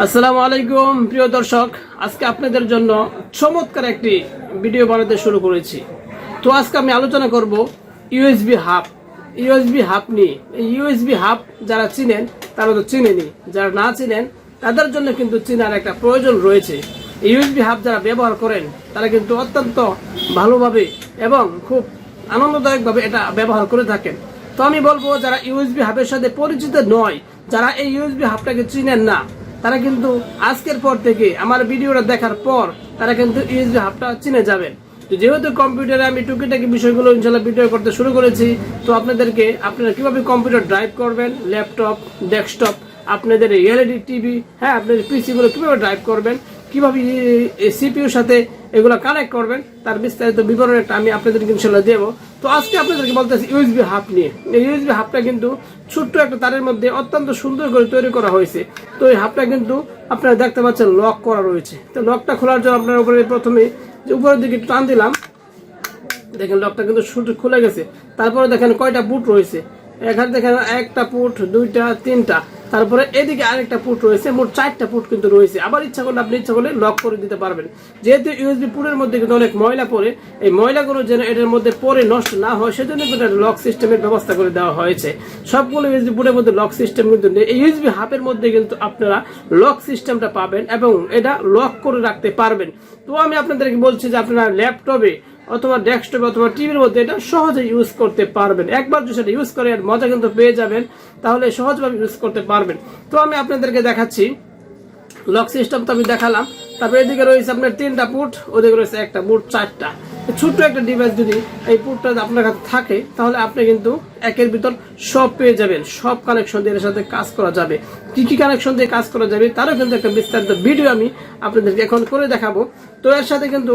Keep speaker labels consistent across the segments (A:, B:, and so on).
A: আসসালামু আলাইকুম প্রিয় দর্শক, আজকে আপনাদের জন্য চমৎকার একটি ভিডিও বানাতে শুরু করেছি। তো আজকে আমি আলোচনা করব ইউএসবি হাব নিয়ে। এই ইউএসবি হাব যারা চিনেন তারা তো চিনেনি, যারা না চিনেন তাদের জন্য কিন্তু চেনার একটা প্রয়োজন রয়েছে। ইউএসবি হাব যারা ব্যবহার করেন তারা কিন্তু অত্যন্ত ভালোভাবে এবং খুব আনন্দদায়কভাবে এটা ব্যবহার করে থাকেন। তো আমি বলবো যারা ইউএসবি হাবের সাথে পরিচিত নয়, যারা এই ইউএসবি হাবটাকে চিনেন না, তারা কিন্তু আজকের পর থেকে আমার ভিডিওটা দেখার পর তারা কিন্তু ইউএসবি হাবটা চিনে যাবেন। তো যেহেতু কম্পিউটারে আমি টুকিটাকি বিষয়গুলো ইনশাল্লাহ ভিডিও করতে শুরু করেছি, তো আপনারা কিভাবে কম্পিউটার ড্রাইভ করবেন, ল্যাপটপ, ডেস্কটপ, আপনাদের এলইডি টিভি, আপনাদের পিসিগুলো কিভাবে ড্রাইভ করবেন, কিভাবে সিপিইউর সাথে এগুলো কানেক্ট করবেন, তার বিস্তারিত বিবরণ একটা আমি আপনাদেরকে ইনশাল্লাহ দেবো। তো আজকে আপনাদেরকে বলতেছি ইউএসবি হাব নিয়ে। এই ইউএসবি হাবটা কিন্তু ছোট্ট একটা তারের মধ্যে অত্যন্ত সুন্দর করে তৈরি করা হয়েছে। তো এই হাবটা কিন্তু আপনারা দেখতে পাচ্ছেন লক করা রয়েছে। তো লকটা খোলার জন্য আপনার উপরে প্রথমে উপরের দিকে টান দিলাম, দেখেন লকটা কিন্তু খুলে গেছে। তারপরে দেখেন কয়টা পুট রয়েছে, এখানে দেখেন একটা পুট, দুইটা, তিনটা, তারপরে এদিকে আরেকটা পুট রয়েছে, মোট 4টা পুট কিন্তু রয়েছে। আবার ইচ্ছা করলে লক করে দিতে পারবেন। যেহেতু ইউএসবি পুটের মধ্যে কিন্তু অনেক ময়লা পড়ে, এই ময়লাগুলো যেন এটার মধ্যে পরে নষ্ট না হয় সেজন্য কিন্তু লক সিস্টেমের ব্যবস্থা করে দেওয়া হয়েছে। সবগুলো ইউএসবি পুটের মধ্যে লক সিস্টেম কিন্তু নেই। এই ইউএসবি হাবের মধ্যে কিন্তু আপনারা লক সিস্টেমটা পাবেন এবং এটা লক করে রাখতে পারবেন। তো আমি আপনাদেরকে বলছি যে আপনারা ল্যাপটপে অথবা ডেস্কটপে অথবা টিভির মধ্যে এটা সহজে ইউজ করতে পারবেন। একবার যদি সেটা ইউজ করে মজা কিন্তু পেয়ে যাবেন, তাহলে সহজভাবে ইউজ করতে পারবেন। তো আমি আপনাদেরকে দেখাচ্ছি লক সিস্টেম। তো আমি দেখালাম। তারপরে এদিকে রয়েছে আপনার 3টা পুট, ওদিকে রয়েছে একটা পুট, 4টা। ছোট্ট একটা ডিভাইস যদি এই পুটটা আপনার কাছে থাকে তাহলে আপনি কিন্তু একের ভিতর সব পেয়ে যাবেন। সব কানেকশন দিয়ে এর সাথে কাজ করা যাবে। কি কি কানেকশন দিয়ে কাজ করা যাবে তারও কিন্তু একটা বিস্তারিত ভিডিও আমি আপনাদেরকে এখন করে দেখাবো। তো এর সাথে কিন্তু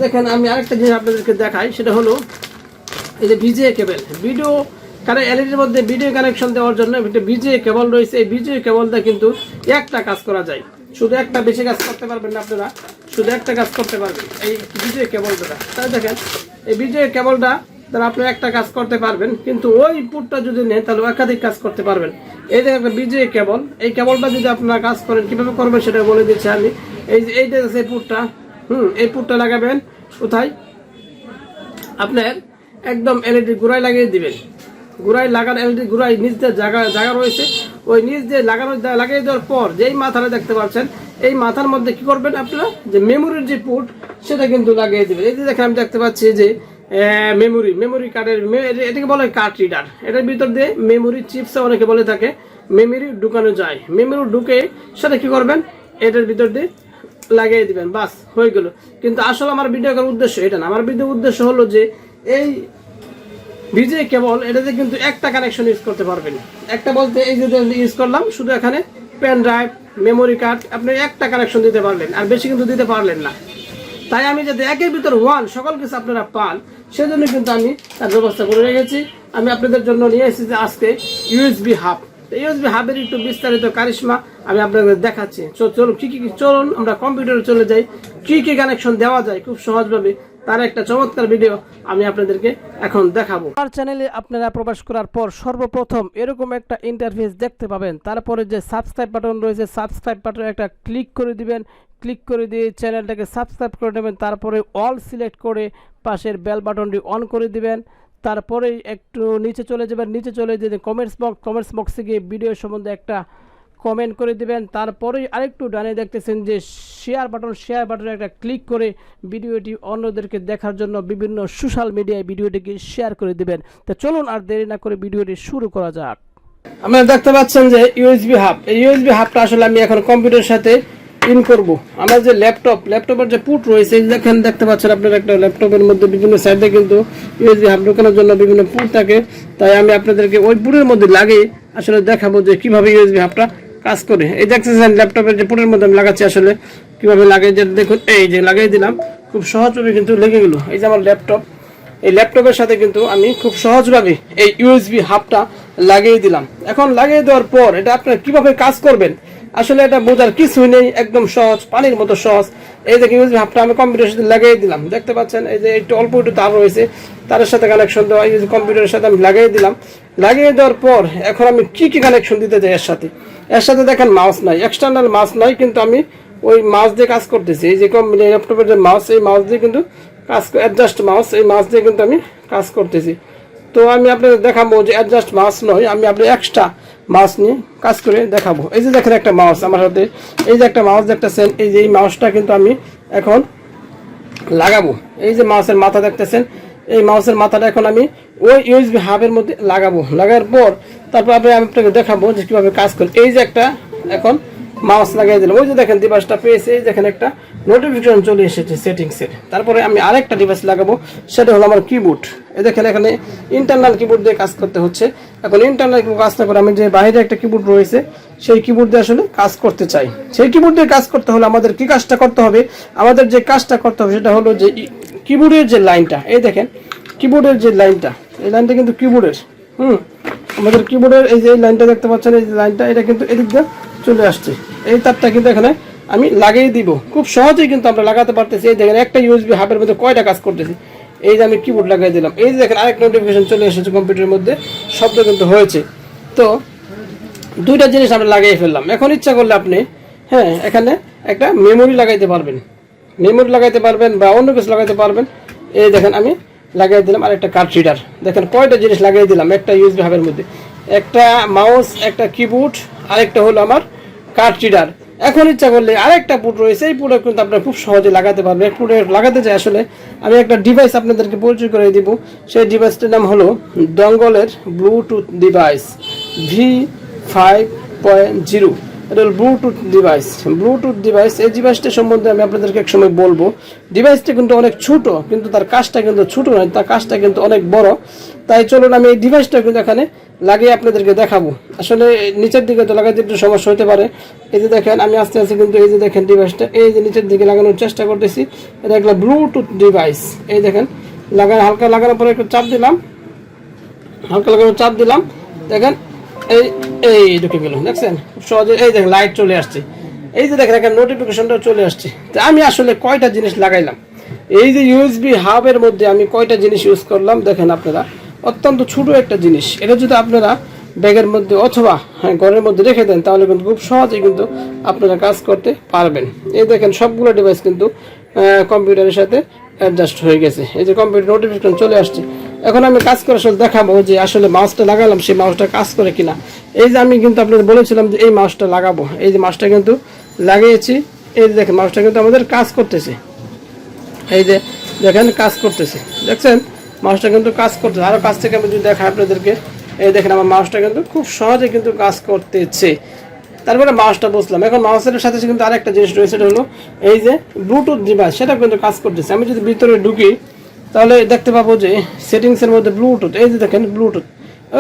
A: দেখেন আমি আরেকটা জিনিস আপনাদেরকে দেখাই, সেটা হলো এই যে ভিজিএ কেবল। ভিডিও কারণ এলইডির মধ্যে ভিডিও কানেকশন দেওয়ার জন্য একটা ভিজিএ কেবল রয়েছে। এই ভিজিএ কেবলটা কিন্তু একটা কাজ করা যায়, শুধু একটা, বেশি কাজ করতে পারবেন না আপনারা, শুধু একটা কাজ করতে পারবেন এই ভিজিএ কেবলটা। তাই দেখেন এই ভিজিএ কেবলটা দ্বারা আপনারা একটা কাজ করতে পারবেন, কিন্তু ওই পুটটা যদি নেন তাহলে একাধিক কাজ করতে পারবেন। এই যে একটা ভিজিএ কেবল, এই কেবলটা যদি আপনারা কাজ করেন কিভাবে করবেন সেটা বলে দিচ্ছি আমি। এইটা আছে পুটটা, এই পুটটা লাগাবেন কোথায়, আপনার একদম এলইডি গোড়ায় লাগিয়ে দিবেন। গোড়ায় লাগানো এলইডি গোড়ায় নিচ দিয়ে জায়গা রয়েছে, ওই নিচ দিয়ে লাগিয়ে দেওয়ার পর যেই মাথাটা দেখতে পাচ্ছেন, এই মাথার মধ্যে কি করবেন আপনারা, যে মেমোরির যে পোর্ট সেটা কিন্তু লাগিয়ে দেবেন। এই যে দেখেন আমি দেখতে পাচ্ছি যে মেমোরি কার্ডের, এটাকে বলে কার্ড রিডার। এটার ভিতর দিয়ে মেমোরি চিপস অনেকে বলে থাকে, মেমোরি ঢুকানো যায়। মেমোরি ঢুকে সেটা কি করবেন, এটার ভিতর দিয়ে লাগিয়ে দিবেন, বাস হয়ে গেল। কিন্তু আসলে আমার ভিডিও করার উদ্দেশ্য এটা না। আমার ভিডিও উদ্দেশ্য হলো যে এই ভিজিএ কেবল এটাতে কিন্তু একটা কানেকশন ইউজ করতে পারবেন। একটা বলতে এই যে ইউজ করলাম, শুধু এখানে পেন ড্রাইভ, মেমোরি কার্ড, আপনি একটা কানেকশন দিতে পারলেন, আর বেশি কিন্তু দিতে পারলেন না। তাই আমি যাতে একের ভিতর সকল কিছু আপনারা পান সেজন্য কিন্তু আমি তার ব্যবস্থা করে রেখেছি। আমি আপনাদের জন্য নিয়ে এসেছি আজকে ইউএসবি হাব। ইউএসবি হাবের একটু বিস্তারিত কারিশমা আমি আপনাদের দেখাচ্ছি। চলুন আমরা কম্পিউটারে চলে যাই, কি কি কানেকশন দেওয়া যায় খুব সহজভাবে, তার একটা চমৎকার ভিডিও আমি আপনাদেরকে এখন দেখাবো। আমার চ্যানেলে আপনারা প্রবেশ করার পর সর্বপ্রথম এরকম একটা ইন্টারফেস দেখতে পাবেন। তারপরে যে সাবস্ক্রাইব বাটন রয়েছে, সাবস্ক্রাইব বাটনে একটা ক্লিক করে দিবেন। ক্লিক করে দিয়ে চ্যানেলটাকে সাবস্ক্রাইব করে নেবেন। তারপরে অল সিলেক্ট করে পাশের বেল বাটনটি অন করে দিবেন। তারপরে একটু নিচে চলে যাবেন, নিচে চলে যেতে কমেন্টস বক্সে গিয়ে ভিডিও সম্বন্ধে একটা কমেন্ট করে দিবেন। তারপরেই আরেকটু ডানে দেখতেছেন যে শেয়ার বাটনে একটা ক্লিক করে ভিডিওটি অন্যদেরকে দেখার জন্য বিভিন্ন সোশ্যাল মিডিয়ায় ভিডিওটিকে শেয়ার করে দিবেন। তো চলুন আর দেরি না করে ভিডিওটি শুরু করা যাক। আপনারা দেখতে পাচ্ছেন যে ইউএসবি হাব, এই ইউএসবি হাবটা আসলে আমি এখন কম্পিউটারের সাথে ইন করব। আমার যে ল্যাপটপের যে পুট রয়েছে, দেখতে পাচ্ছেন আপনারা একটা ল্যাপটপের মধ্যে বিভিন্ন সাইডে কিন্তু ইউএসবি হাব ঢোকানোর জন্য বিভিন্ন পুট থাকে। তাই আমি আপনাদেরকে ওই পুটের মধ্যে লাগিয়ে আসলে দেখাবো যে কিভাবে ইউএসবি হাবটা কাজ করে। এই দেখতেছেন ল্যাপটপের যে পুটের মধ্যে আমি লাগাচ্ছি আসলে কিভাবে লাগে, যে দেখুন এই যে লাগিয়ে দিলাম, খুব সহজভাবে কিন্তু লেগে গেল। এই যে আমার ল্যাপটপ, এই ল্যাপটপের সাথে কিন্তু আমি খুব সহজভাবে এই ইউএসবি হাবটা লাগিয়ে দিলাম। এখন লাগিয়ে দেওয়ার পর এটা আপনারা কিভাবে কাজ করবেন আসলে এটা বোঝার কিছুই নেই, একদম সহজ, পানির মতো সহজ। এই দেখে ইউএসবি হাবটা আমি কম্পিউটারের সাথে লাগিয়ে দিলাম। দেখতে পাচ্ছেন এই যে একটু অল্প একটু তার রয়েছে, তারের সাথে কানেকশন দেওয়া, এই যে কম্পিউটারের সাথে আমি লাগিয়ে দিলাম। লাগিয়ে দেওয়ার পর এখন আমি কি কি কানেকশন দিতে চাই এর সাথে, এর সাথে দেখেন মাউস নাই, এক্সটার্নাল মাউস নাই, কিন্তু আমি ওই মাউস দিয়ে কাজ করতেছি। এই যে ল্যাপটপের যে মাউস, এই মাউস দিয়ে কিন্তু কাজ, অ্যাডজাস্ট মাউস, এই মাউস দিয়ে কিন্তু আমি কাজ করতেছি। তো আমি আপনাদের দেখাবো যে অ্যাডজাস্ট মাউস নয়, আমি আপনার এক্সট্রা মাউস নিয়ে কাজ করে দেখাবো। এই যে দেখেন একটা মাউস আমার হাতে, এই যে একটা মাউস দেখতেছেন, এই যে এই মাউসটা কিন্তু আমি এখন লাগাবো। এই যে মাউসের মাথা দেখতেছেন, এই মাউসের মাথাটা এখন আমি ওই ইউএসবি হাবের মধ্যে লাগাবো। লাগার পর তারপর আমি আপনাকে দেখাবো যে কীভাবে কাজ করি। এই যে একটা এখন মাউস লাগিয়ে দিলাম, ওই যে দেখেন ডিভাইসটা পেয়েছে, এই দেখেন একটা নোটিফিকেশন চলে এসেছে সেটিংসের। তারপরে আমি আরেকটা ডিভাইস লাগাবো, সেটা হলো আমার কিবোর্ড। এই দেখেন এখানে ইন্টারনাল কিবোর্ড দিয়ে কাজ করতে হচ্ছে। এখন ইন্টারনাল কিবোর্ড কাজ না করে আমি যে বাইরে একটা কিবোর্ড রয়েছে সেই কিবোর্ড দিয়ে আসলে কাজ করতে চাই। সেই কিবোর্ড দিয়ে কাজ করতে হলে আমাদের কি কাজটা করতে হবে, আমাদের যে কাজটা করতে হবে সেটা হলো যে কিবোর্ডের যে লাইনটা, এই দেখেন কিবোর্ডের যে লাইনটা, এই লাইনটা কিন্তু কিবোর্ডের, আমাদের কিবোর্ডের এই যে লাইনটা দেখতে পাচ্ছেন, এই যে লাইনটা, এটা কিন্তু এদিক দিয়ে চলে আসছে। এই তারটা কিন্তু এখানে আমি লাগিয়ে দিব, খুব সহজেই কিন্তু আমরা লাগাতে পারতেছি। এই দেখেন একটা ইউএসবি হাবের মধ্যে কয়টা কাজ করতেছি। এই যে আমি কিবোর্ড লাগিয়ে দিলাম, এই যে দেখেন আরেক নোটিফিকেশন চলে এসেছে কম্পিউটারের মধ্যে, শব্দ কিন্তু হয়েছে। তো দুইটা জিনিস আমরা লাগিয়ে ফেললাম। এখন ইচ্ছা করলে আপনি এখানে একটা মেমোরি লাগাইতে পারবেন, মেমোরি লাগাইতে পারবেন বা অন্য কিছু লাগাইতে পারবেন। এই দেখেন আমি লাগিয়ে দিলাম আর একটা কার্ড রিডার। দেখেন কয়টা জিনিস লাগিয়ে দিলাম একটা ইউএসবি হাবের মধ্যে, একটা মাউস, একটা কিবোর্ড, আরেকটা হলো আমার কার্ড রিডার। এখন ইচ্ছা করলে আরেকটা পুট রয়েছে, এই পুটে কিন্তু আপনারা খুব সহজে লাগাতে পারবেন। পুটে লাগাতে চাই আসলে আমি একটা ডিভাইস আপনাদেরকে পরিচয় করে দিব। সেই ডিভাইসটির নাম হলো ডঙ্গলের ব্লুটুথ ডিভাইস V5.0। এটা হল ব্লুটুথ ডিভাইস, ব্লুটুথ ডিভাইস। এই ডিভাইসটা সম্বন্ধে আমি আপনাদেরকে এক সময় বলবো। ডিভাইসটা কিন্তু অনেক ছোট, কিন্তু তার কাজটা কিন্তু ছোট নয়, তার কাজটা কিন্তু অনেক বড়। তাই চলুন আমি এই ডিভাইসটা কিন্তু এখানে লাগিয়ে আপনাদেরকে দেখাবো। আসলে নিচের দিকে তো লাগাইতে একটু সমস্যা হতে পারে। এই যে দেখেন আমি আস্তে আস্তে কিন্তু এই যে দেখেন ডিভাইসটা এই যে নিচের দিকে লাগানোর চেষ্টা করতেছি। এটা একটা ব্লুটুথ ডিভাইস। এই দেখেন হালকা লাগানোর পরে একটু চাপ দিলাম, হালকা লাগানোর চাপ দিলাম, দেখেন এই ঢুকে গেল, দেখছেন খুব সহজে। এই দেখেন লাইট চলে আসছে, এই যে দেখেন একটা নোটিফিকেশনটা চলে আসছে। তো আমি আসলে কয়টা জিনিস লাগাইলাম, এই যে ইউএসবি হাবের মধ্যে আমি কয়টা জিনিস ইউজ করলাম দেখেন আপনারা। অত্যন্ত ছোট একটা জিনিস, এটা যদি আপনারা ব্যাগের মধ্যে অথবা ঘরের মধ্যে রেখে দেন তাহলে কিন্তু খুব সহজেই কিন্তু আপনারা কাজ করতে পারবেন। এই দেখেন সবগুলো ডিভাইস কিন্তু কম্পিউটারের সাথে অ্যাডজাস্ট হয়ে গেছে। এই যে কম্পিউটার নোটিফিকেশন চলে আসছে। এখন আমি কাজ করে আসলে দেখাবো যে আসলে মাউসটা লাগালাম সেই মাউসটা কাজ করে কিনা। এই যে আমি কিন্তু আপনাদের বলেছিলাম যে এই মাউসটা লাগাবো, এই যে মাউসটা কিন্তু লাগিয়েছি। এই যে দেখেন মাউসটা কিন্তু আমাদের কাজ করতেছে, এই যে দেখেন কাজ করতেছে, দেখছেন মাউসটা কিন্তু কাজ করতেছে। আরও কাছ থেকে আমি যদি দেখাই আপনাদেরকে, এই দেখেন আমার মাউসটা কিন্তু খুব সহজে কিন্তু কাজ করতেছে। তারপরে মাউসটা বসলাম। এখন মাউসের সাথে কিন্তু আরেকটা জিনিস রয়েছে, সেটা হলো এই যে ব্লুটুথ ডিভাইস, সেটা কিন্তু কাজ করতেছে। আমি যদি ভিতরে ঢুকি তাহলে দেখতে পাবো যে সেটিংসের মধ্যে ব্লুটুথ, এই যে দেখেন ব্লুটুথ,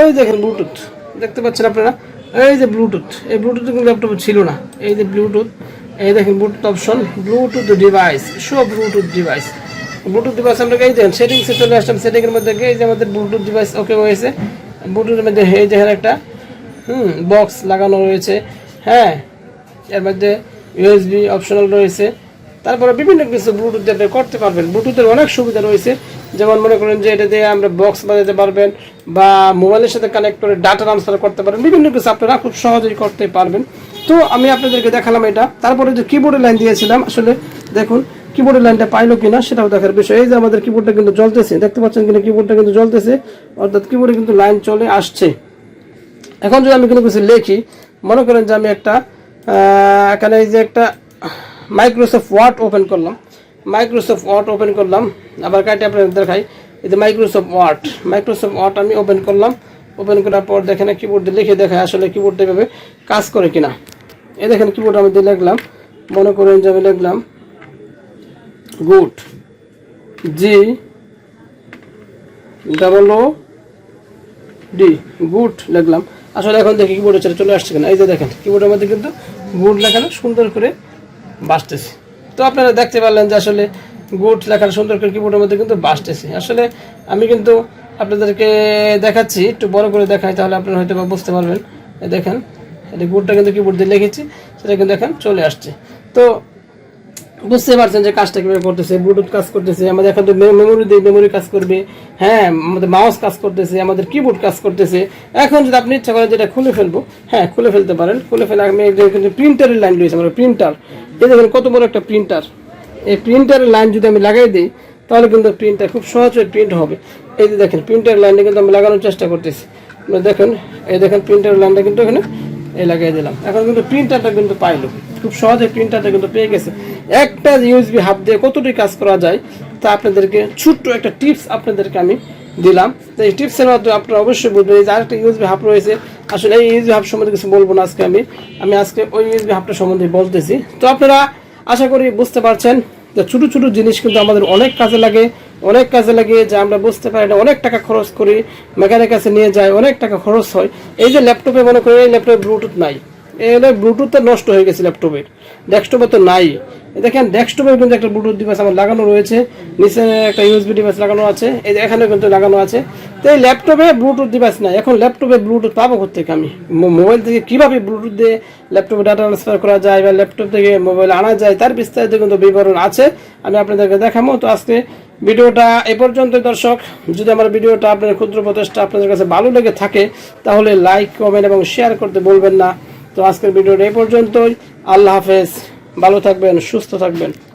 A: এই দেখেন ব্লুটুথ দেখতে পাচ্ছেন আপনারা, এই যে ব্লুটুথ, এই ব্লুটুথ কিন্তু ল্যাপটপে ছিল না। এই যে ব্লুটুথ, এই দেখেন Bluetooth option, Bluetooth device, show Bluetooth device. Bluetooth device আমরা এই দেখেন সেটিংসে চলে আসলাম। সেটিংয়ের মধ্যে এই যে আমাদের ব্লুটুথ ডিভাইস ওকে হয়েছে। ব্লুটুথের মধ্যে এই দেখেন একটা বক্স লাগানো রয়েছে, এর মধ্যে ইউএসবি অপশনাল রয়েছে। তারপরে বিভিন্ন কিছু ব্লুটুথ দিয়ে আপনি করতে পারবেন। ব্লুটুথের অনেক সুবিধা রয়েছে, যেমন মনে করেন যে এটা দিয়ে আমরা বক্স বাজাতে পারবেন বা মোবাইলের সাথে কানেক্ট করে ডাটা ট্রান্সফার করতে পারবেন, বিভিন্ন কিছু আপনারা খুব সহজেই করতে পারবেন। তো আমি আপনাদেরকে দেখালাম এটা। তারপরে যে কিবোর্ডের লাইন দিয়েছিলাম, আসলে দেখুন কিবোর্ডের লাইনটা পাইলো কিনা সেটাও দেখার বিষয়। এই যে আমাদের কিবোর্ডটা কিন্তু জ্বলতেছে, দেখতে পাচ্ছেন কিনা কিবোর্ডটা কিন্তু জ্বলতেছে, অর্থাৎ কিবোর্ডে কিন্তু লাইন চলে আসছে। এখন যদি আমি কোনো কিছু লিখি, মনে করেন যে আমি একটা এখানে এই যে একটা মাইক্রোসফট ওয়ার্ড ওপেন করলাম, মাইক্রোসফট ওয়ার্ড ওপেন করলাম, আবার কাটে আপনাদের দেখাই। এই যে মাইক্রোসফট ওয়ার্ড আমি ওপেন করলাম। ওপেন করার পর দেখেন কিবোর্ডে লিখে দেখায় আসলে কিবোর্ডটা এভাবে কাজ করে কিনা। এই দেখেন কিবোর্ড আমি দিয়ে লিখলাম, মনে করেন যে আমি লিখলাম গুড, GOOD, গুড লিখলাম। আসলে এখন দেখি কিবোর্ডে চলে আসছে কিনা। এই যে দেখেন কিবোর্ডের মধ্যে কিন্তু গুড লেখানো সুন্দর করে বাসতেছে। তো আপনারা দেখতে পারলেন যে আসলে গুড লেখানো সুন্দর করে কিবোর্ডের মধ্যে কিন্তু বাসতেছে। আসলে আমি কিন্তু আপনাদেরকে দেখাচ্ছি, একটু বড় করে দেখাই তাহলে আপনারা হয়তো বুঝতে পারবেন। দেখেন এটা গুডটা কিন্তু কিবোর্ড দিয়ে লিখেছি, সেটা কিন্তু এখন চলে আসছে। তো বুঝতে পারছেন যে কাজটা কিভাবে করতেছে, ব্লুটুথ কাজ করতেছে, আমাদের এখন মেমোরি দিয়ে মেমোরি কাজ করবে, হ্যাঁ আমাদের মাউস কাজ করতেছে, আমাদের কিবোর্ড কাজ করতেছে। এখন যদি আপনি ইচ্ছা করেন যেটা খুলে ফেলবো, হ্যাঁ খুলে ফেলতে পারেন। খুলে ফেলে আমি কিন্তু প্রিন্টারের লাইন রয়েছে, আমার প্রিন্টার, এই দেখেন কত বড় একটা প্রিন্টার। এই প্রিন্টারের লাইন যদি আমি লাগাই দিই তাহলে কিন্তু প্রিন্টার খুব সহজে প্রিন্ট হবে। এই যে দেখেন প্রিন্টারের লাইনটা কিন্তু আমি লাগানোর চেষ্টা করতেছি, দেখেন এই দেখেন প্রিন্টারের লাইনটা কিন্তু এখানে এই লাগিয়ে দিলাম। এখন কিন্তু প্রিন্টারটা কিন্তু পাইলো, খুব সহজে প্রিন্টারটা কিন্তু পেয়ে গেছে। একটা ইউএসবি হাব দিয়ে কতটি কাজ করা যায় তা আপনাদেরকে ছোট্ট একটা টিপস আপনাদেরকে আমি দিলাম। তো এই টিপসের মাধ্যমে আপনারা অবশ্যই বুঝবেন। এই যে আরেকটা ইউএসবি হাব রয়েছে, আসলে এই ইউএসবি হাব সম্বন্ধে কিছু বলবো না আজকে, আমি আজকে ওই ইউএসবি হাবটা সম্বন্ধে বলতেছি। তো আপনারা আশা করি বুঝতে পারছেন যে ছোটো ছোটো জিনিস কিন্তু আমাদের অনেক কাজে লাগে, অনেক কাজে লাগে, যে আমরা বুঝতে পারি না, অনেক টাকা খরচ করি, মেকানিকের কাছে নিয়ে যায়, অনেক টাকা খরচ হয়। এই যে ল্যাপটপে মনে করি এই ল্যাপটপে ব্লুটুথ নাই, এই ব্লুটুথটা নষ্ট হয়ে গেছে ল্যাপটপের, ডেস্কটপে তো নাই। দেখেন ডেস্কটপে কিন্তু একটা ব্লুটুথ ডিভাইস আমার লাগানো রয়েছে, নিচে একটা ইউএসবি ডিভাইস লাগানো আছে, এই যে এখানে কিন্তু লাগানো আছে। তো এই ল্যাপটপে ব্লুটুথ ডিভাইস নাই, এখন ল্যাপটপে ব্লুটুথ পাবো কোথেকে? আমি মোবাইল থেকে কীভাবে ব্লুটুথ দিয়ে ল্যাপটপে ডাটা ট্রান্সফার করা যায় বা ল্যাপটপ থেকে মোবাইল আনা যায় তার বিস্তারিত কিন্তু বিবরণ আছে, আমি আপনাদেরকে দেখাবো। তো আজকে ভিডিওটা এ পর্যন্ত দর্শক। যদি আমার ভিডিওটা আপনাদের ক্ষুদ্র প্রচেষ্টা আপনাদের কাছে ভালো লেগে থাকে তাহলে লাইক, কমেন্ট এবং শেয়ার করতে বলবেন না। তো আজকের ভিডিওটা এই পর্যন্তই। আল্লাহ হাফেজ, ভালো থাকবেন, সুস্থ থাকবেন।